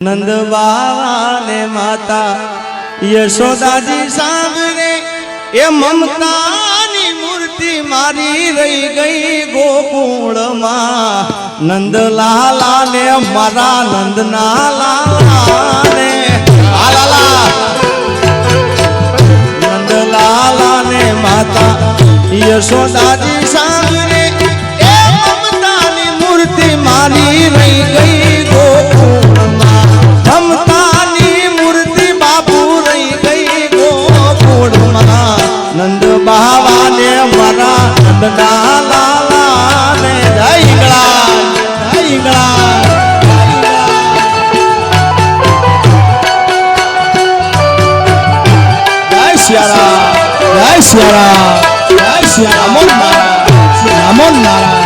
नंद बाबा ने माता यशोदा जी सामने ये ममता नी मूर्ति मारी रही गई गोकुल मां। नंद लाला ने मारा नंद लाला ने आलाला नंद लाला ने माता यशोदा जी सामने ये ममता नी मूर्ति मारी रही गई गोकुल नंद बाबा ने मरा नंद लाला ने जय हिंगला जय हिंगला जय सियारा जय सियारा जय सियारा नमो नारायण नमो नारायण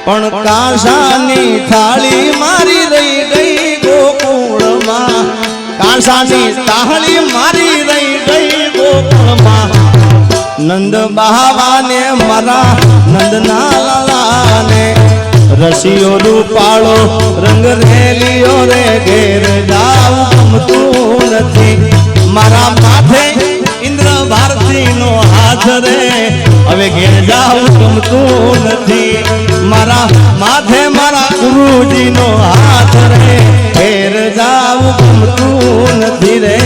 पण कांसानी थाली मारी रही गई गोकुल मां। कांसानी थाली मारी रही गई गोकुल मां। नंद बाबा ने मरा नंद लाला ने रसियो रूपाळो रंग रेलियो रे घेर जाऊ गमतू नथी मारा माथे इंद्र भारती नो हाथ रे હવે ઘેર જાઉં ગમતું નથી મારા માથે મારા ગુરુજી નો હાથ રે ઘેર જાઉં ગમતું નથી રે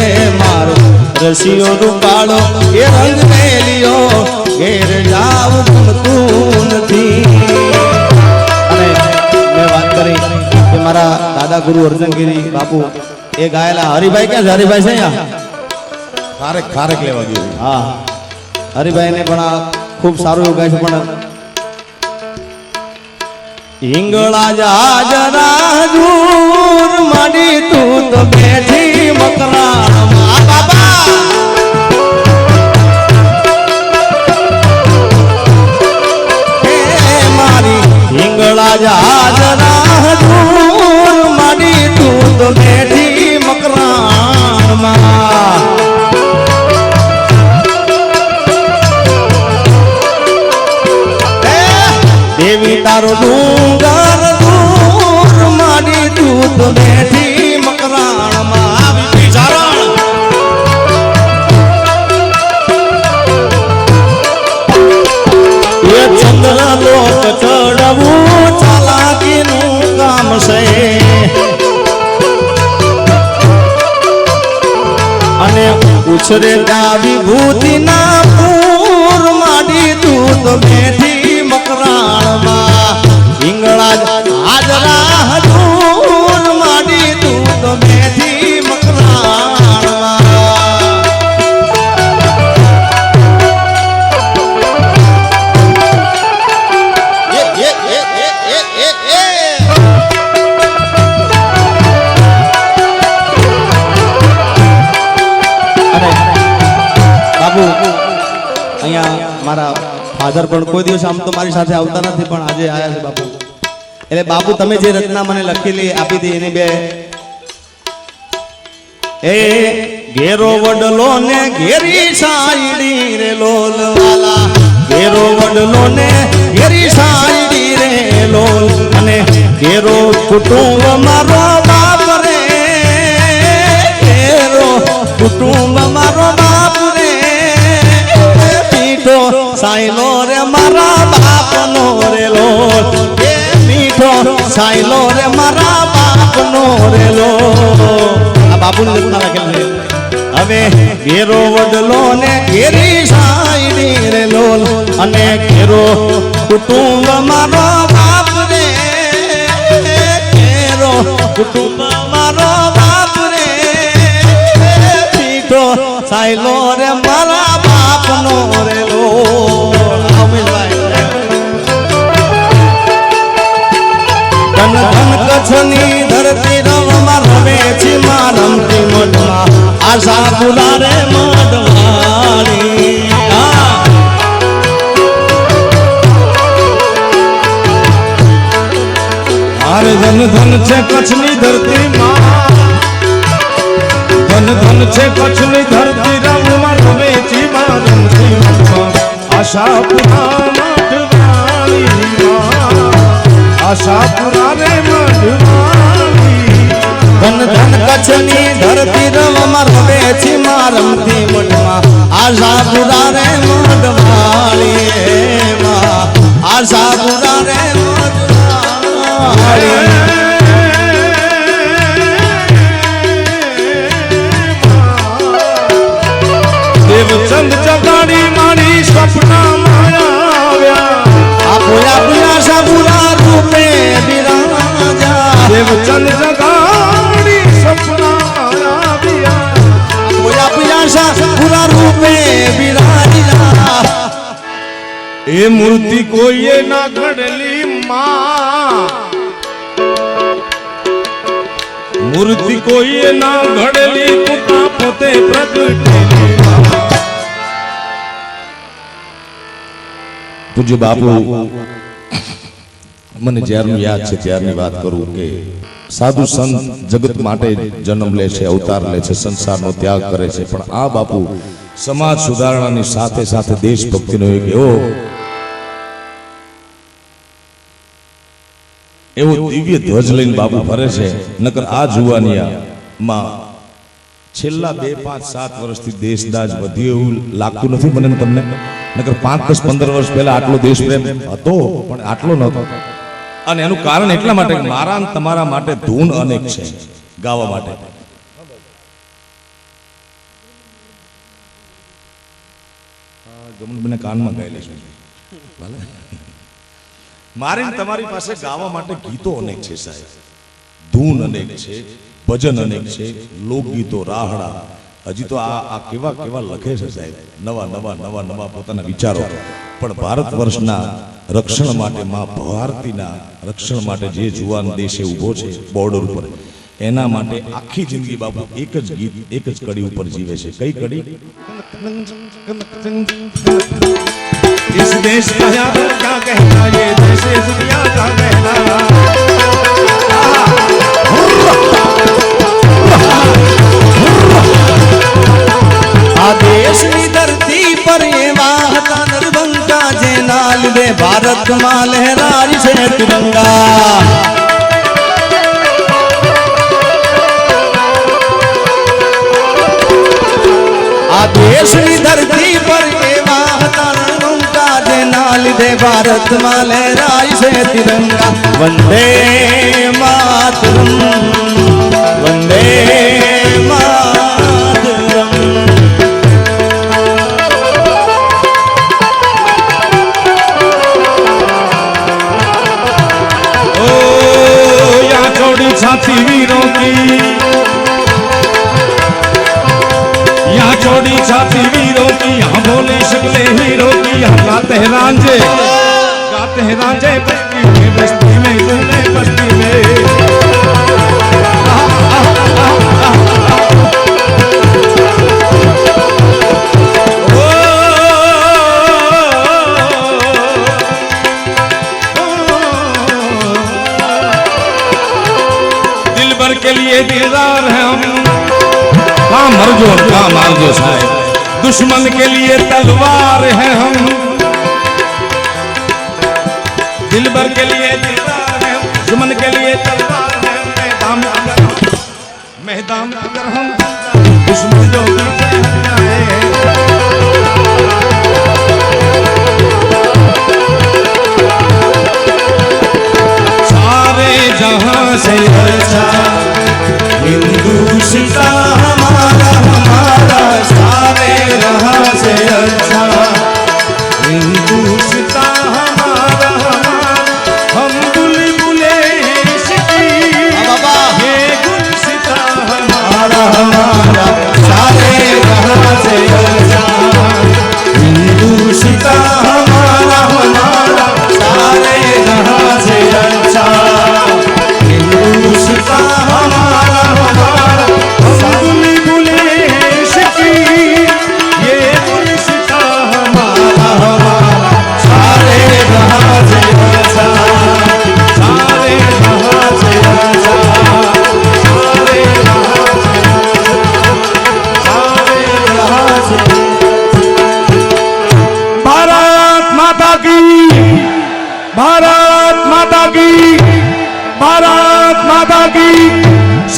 મારો રસિયો રૂપાળો એ રંગ મેલિયો ઘેર જાઉં ગમતું નથી। અને મેં વાત કરી કે મારા દાદા ગુરુ અર્જનગીરી બાપુ એ ગાયેલા હરિભાઈ ક્યાં છે? હરિભાઈ છે અહીંયા? ખારેક ખારેક લેવા ગયું। હા હરિભાઈ ને પણ खूब सारू એવું ગાય છે પણ હિંગળા જાજરા દૂર માડી તું તો બેઠી મકરાણમાં બાબા હે મારી હિંગળા જાજરા દૂર માડી તું તો બેઠી મકરાણમાં देवी तारो डूंगर दूर मारी तू तो बैठी मकराण मावी चारण ये चंद्र लोक चढ़वू चालाकी नु काम से अने उछरे त्या विभूति ना पूर मारी तू तो बैठी हिंगळा हाजरा हजूर माडी तू तो बैठी मकराणमा बाबू अहिया मारा फादर पण कोई दिवस आम तो मारी साथे आवता नथी पण आजे आया छे बापू। એટલે બાપુ તમે જે રચના મને લખેલી આપી દી એની બે એ ઘેરો વડલો ને ઘેરી સાઈડી રે લોલ વાલા ઘેરો વડલો ને ઘેરી સાઈડી રે લોલ અને ઘેરો કુટુંબ મારો બાપ રે ઘેરો કુટુંબ મારો બાપ રે પીઠો સાઈલો રે મારા બાપ નો રે લોલ साइलो रे मारा बाप नो रे लो आ बापू ने लिखना लगे हवे घेरो वडलो ने घेरी साईडी रे लोल अने घेरो कुटुंब मारो बाप रे घेरो कुटुंब मारो बाप रे पीठो साइलो रे मारा बाप नो रे लो अमित भाई धन धन कच्छनी धरती रव रमे छी मारमती આશાપુરા રે મઢવાળી અરે ધન ધન છે કચ્છની ધરતી માં, ધન ધન છે કચ્છની ધરતી રમમાં રમે જીમાં રમતી મનમાં આશાપુરા મઢવાળી માં, આશાપુરા રે મઢવાળી ધન ધન કચ્છની ધરતી રવમાં રમે છે રમતી મઢમાં આશાપુરા રે મઢવાળી માં, આશાપુરા રે મઢવાળી દેવચંદ જગાડી મારી સ્વપ્નમાં આવ્યા, આપોયા પુયા આશાપુરા રૂપે બિરાજા દેવચંદ જગાડી સ્વપ્નમાં આવ્યા, આપોયા પુયા આશાપુરા રૂપે બિરાજા એ મૂર્તિ કોઈએ ના ઘડલી માં, મૂર્તિ કોઈએ ના ઘડલી તું પોતે પ્રગટેલી માં. પૂજ્ય બાપુ મને જ્યારનું યાદ છે ત્યારની વાત કરું કે સાધુ સંત જગત માટે જન્મ લે છે, અવતાર લે છે, સંસારનો ત્યાગ કરે છે, પણ આ બાપુ સમાજ સુધારણાની સાથે સાથે દેશભક્તિનો એક એવો દિવ્ય ધ્વજ લઈને બાપુ ફરે છે. નકર આ જુવાનિયામાં છેલ્લા 2, 5, 7 વર્ષથી દેશદાજ વધ્યો એવું લાગતું નથી મને ને તમને. નકર 5, 10, 15 વર્ષ પહેલા આટલો દેશ પ્રેમ હતો પણ આટલો નહોતો. અને એનું કારણ એટલા માટે કે મારા ને તમારા માટે ધૂન અનેક છે ગાવા માટે. ગમનબેને કાનમાં ગાયેલી છે ભલે. મારી ને તમારી પાસે ગાવા માટે ગીતો અનેક છે સાહેબ, ધૂન અનેક છે, ભજન અનેક છે, લોકગીતો, રાહડા. હજી તો આ કેવા કેવા લખે છે સાહેબ, નવા નવા નવા નવા પોતાના વિચારો. પણ ભારત વર્ષના રક્ષણ માટે, માં ભારતીના રક્ષણ માટે જે જુવાન દેશે ઊભો છે બોર્ડર ઉપર, એના માટે આખી જિંદગી બાપુ એક જ ગીત, એક જ કડી ઉપર જીવે છે. કઈ કડી? इस देश का यार क्या कहना, ये देश दुनिया का कहना. આ દેશની ધરતી પર એવા હતા નરબંકા જેના લીધે ભારતમાં લહેરાય છે તિરંગા. આ દેશની ધરતી પર એવા હતા નરબંકા જેના લીધે ભારતમાં લહેરાય છે તિરંગા. વંદે માતરમ, વંદે માતરમ. साथी वीरों की, यहाँ छोड़ी छाती वीरों की, यहाँ बोले शक्ले हीरो की, यहाँ गाते हैं रांझे बस्ती में, बस्ती में तूने बस्ती में. के लिए दिलदार है हम, कहाँ मर जो साहब. दुश्मन के लिए तलवार है हम, दिलबर के लिए दिलदार है, दुश्मन के लिए तलवार है. मैदान अगर हम दुश्मन जो है सारे जहां से अच्छा हिंदुस्ता हमारा हमारा सारे जहां से अच्छा. हिंदुस्ता हमारा हमारा, हम बुलबुले इसकी, ये गुलसिता हमारा हमारा सारे जहां से अच्छा. हिंदुस्ता हमारा हमारा सारे जहां से अच्छा. हिंदुस्ता हमारा हमारा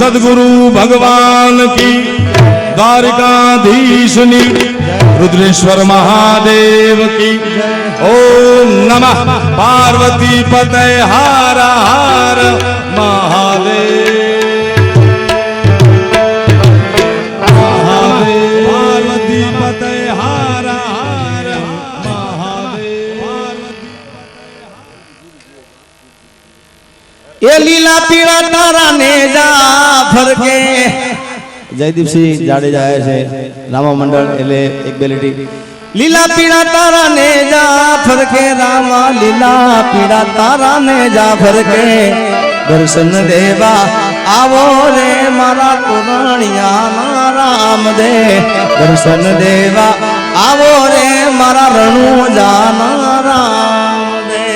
સદગુરુ ભગવાન કી, દ્વારકાધીશની, રુદ્રેશ્વર મહાદેવ કી. ઓમ નમઃ પાર્વતી પતય હર હર મહાદેવ. પાર્વતી પતય હર હર મહાદેવ. એ લીલા પીળા તારા ને જા ફરકે. જયદીપસિંહ જાડેજા આવ્યા છે રામા મંડળ એટલે એક બે લીટી. લીલા પીળા તારા ને જા ફરકે રામા, લીલા પીળા તારા ને જા ફરકે. દર્શન દેવા આવો રે મારા તોરણિયા રામ દે. દર્શન દેવા આવો રે મારા રણુજા રામ દે.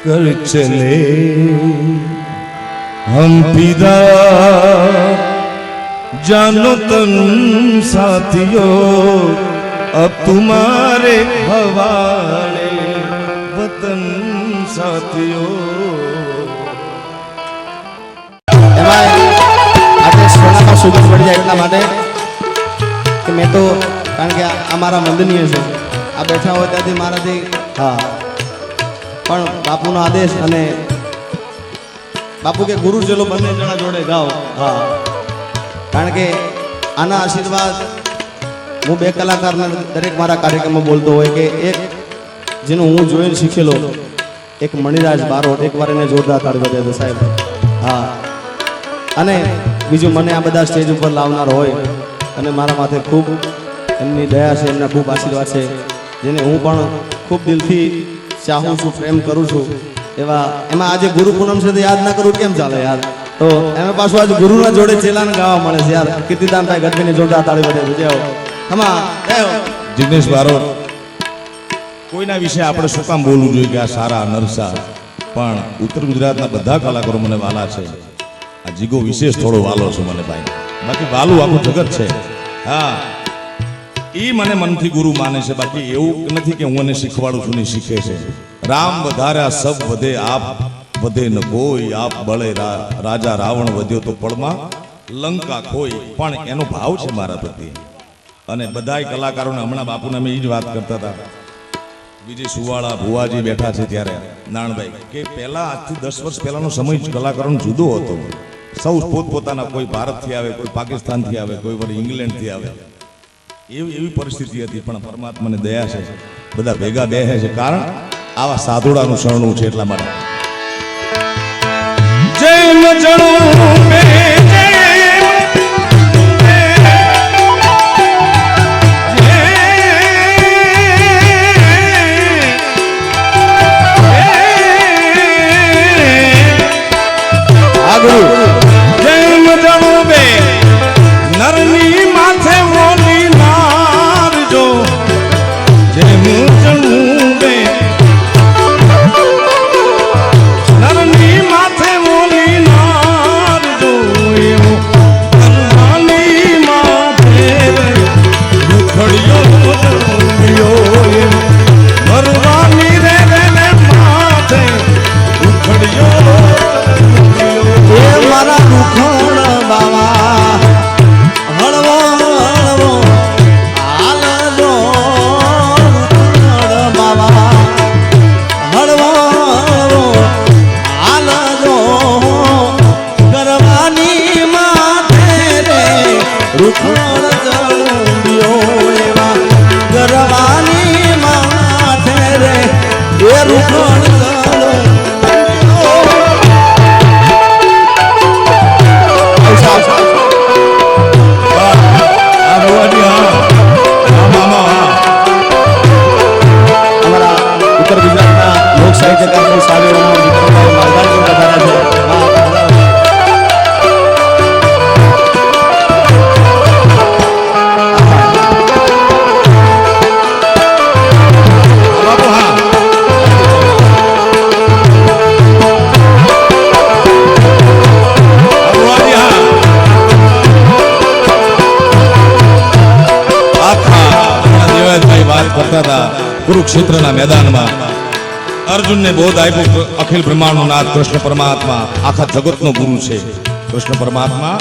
कर चले हम पिता जानो तन साथियों, अब तुम्हारे हवाले वतन साथियों. આજે સોનામાં સુગંધ પડી જાય એટલા માટે કે મેં તો, કારણ કે આ મારા મંદનીય છે, આ બેઠા હોય ત્યાંથી મારાથી હા, પણ બાપુનો આદેશ અને બાપુ કે ગુરુ ચલો બંને જણા જોડે ગાઓ. હા, કારણ કે આના આશીર્વાદ હું બે કલાકારને દરેક મારા કાર્યક્રમમાં બોલતો હોય કે એક જેનું હું જોઈને શીખેલો એક મણિરાજ બારોટ, એકવાર એને જોરદાર તાળી બજાવી દો સાહેબ. હા, અને બીજું મને આ બધા સ્ટેજ ઉપર લાવનાર હોય અને મારા માથે ખૂબ એમની દયા છે, એમના ખૂબ આશીર્વાદ છે, જેને હું પણ ખૂબ દિલથી ચાહું છું, પ્રેમ કરું છું. એવા એમાં આજે ગુરુ પૂનમ છે તો યાદ ના કરું કેમ ચાલે યાર. તો એમાં પાછું આજે ગુરુના જોડે ચેલાને ગાવા મળે છે યાર. કીર્તિદાનભાઈ ગઢવીની જોરદાર તાળી બજાવી જય હો. હમા જય હો. જિગ્નેશ બારોટ, કોઈના વિશે આપણે શું કામ બોલવું જોઈએ કે આ સારા નરસા, પણ ઉત્તર ગુજરાતના બધા કલાકારો મને વાલા છે. આ જીગો વિશેષ થોડો વાલો છું મને ભાઈ, બાકી વાલું આખું જગત છે. હા, એ મને મનથી ગુરુ માને છે, બાકી એવું નથી કે હું એને શીખવાડું છું, ને શીખે છે. રામ વધાર્યા સબ વધે, આપ વધે ન કોઈ, આપ બળે રાજા રાવણ વધ્યો તો પળમાં લંકા ખોઈ. પણ એનો ભાવ છે મારા પ્રત્યે. અને બધાય કલાકારોને હમણાં બાપુને અમે એ જ વાત કરતા હતા, વિજય સુવાળા ભુવાજી બેઠા છે ત્યારે નાણભાઈ, કે પહેલા આજથી 10 વર્ષ પહેલાનો સમય જ કલાકારોનો જુદો હતો. સૌ પોતપોતાના, કોઈ ભારતથી આવે, કોઈ પાકિસ્તાનથી આવે, કોઈ વળી ઇંગ્લેન્ડથી આવે, એવી પરિસ્થિતિ હતી. પણ પરમાત્માને દયા છે, બધા ભેગા બેસે છે, કારણ આવા સાધુડાનું શરણું છે એટલા માટે. જૈન જણો મે કુરુક્ષેત્રના મેદાનમાં અર્જુનને બોધ આપ્યો અખિલ બ્રહ્માંડનો નાથ કૃષ્ણ પરમાત્મા આખા જગતનો ગુરુ છે કૃષ્ણ પરમાત્મા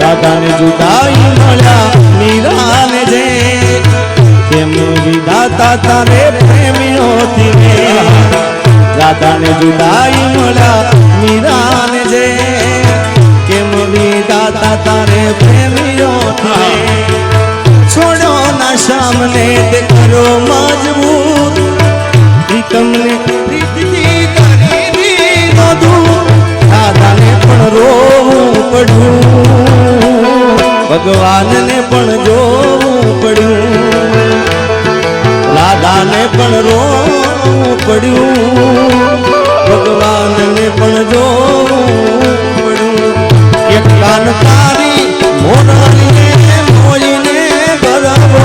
રાધાને જુદાઈ મળ્યા મીરાને જે કેમ વિધાતા તારે પ્રેમીઓથી રે રાધાને જુદાઈ મળ્યા મીરાને જે કેમ વિધાતા તારે પ્રેમીઓથી છોડો ના સામને તે કરો મજબૂત તમને પ્રીતિથી કરી દીધો દૂર રાધાને પણ રોવું પડ્યું ભગવાનને પણ જોવું પડ્યું રાધાને પણ રોવું પડ્યું ભગવાનને પણ જોવું પડ્યું એક કાન તારી મોરલીએ મોઈને ગરબો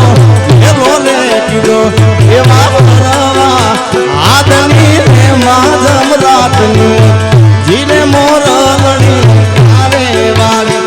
એવો લે કીધો એવા ભરવા આદમી ને માધમ રાતની જીને મોરલડી તારે વાગી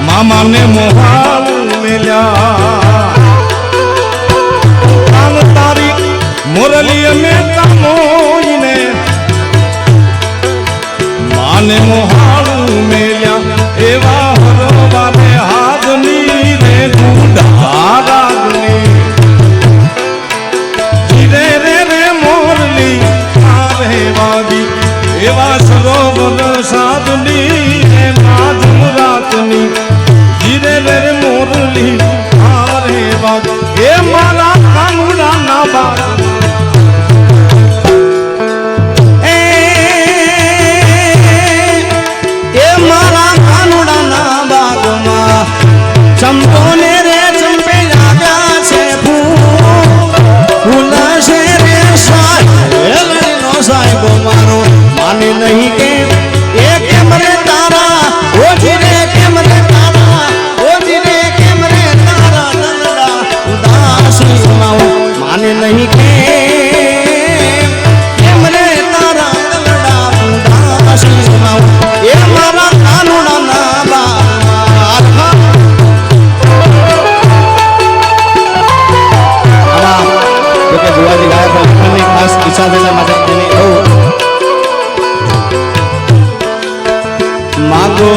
મામાને મોહાલ મેલ્યા કાન તારી મોરલી મેતા મોઈને માને મોહાલ મેલ્યા એવા હરવાને હાથની રે ગુંડા રાગની જીરે રે રે મોરલી આરે વાગી એવા સરોવર સાધની રે માધમ રાતની જીરે રે મોરલી આરે વાગ એ મારા કાનુડા ના બાગ એ મારા કાનુડા ના બાગમાં ચંપોને રે ચંપે લાગ્યા છે ફૂલ છે રે સાહેબ સાહેબો મારો માને નહીં કે એ કેમ રે તારા ઓછી રે કેમ રે તારા ઓછી રે કેમ રે તારા દલડા ઉદાસી સુનાઓ માને નહીં કે કેમ રે તારા દલડા ઉદાસી સુનાઓ એ મારા કાનુડા ના બાબા કે ભુવાજી ગાયા ભક્તની ખાસ ઈચ્છા થયેલા માટે તેની માંગો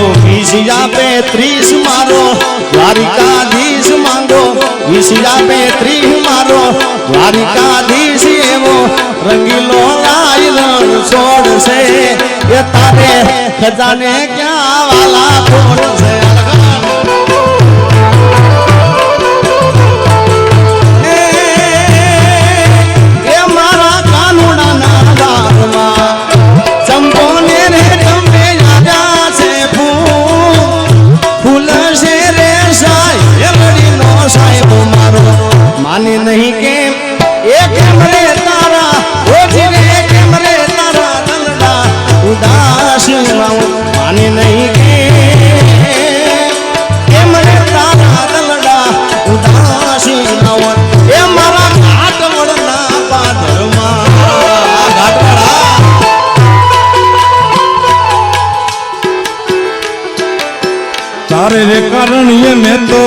20 મારો દ્વારિકાધીશ માંગો 20 મારો દ્વારિકાધીશ એવો રંગીલો લાયરણ છોડશે એ તારે ખજાને ક્યાં વાલા છોડશે માને નહીં કે મેં તો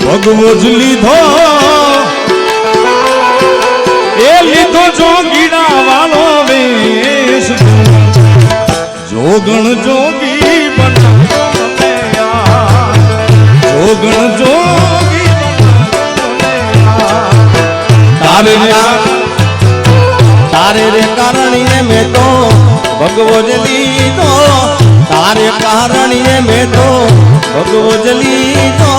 ભગવો જ લીધો એ લીધો જોગીડા વાળો વેશ જોગણ જોગી બનાવો મને યાર જોગણ જોગી તારે રે કારણીએ મેં તો ભગવો જ લીધો તારે કારણીએ મેં તો ભગવો જ લીધો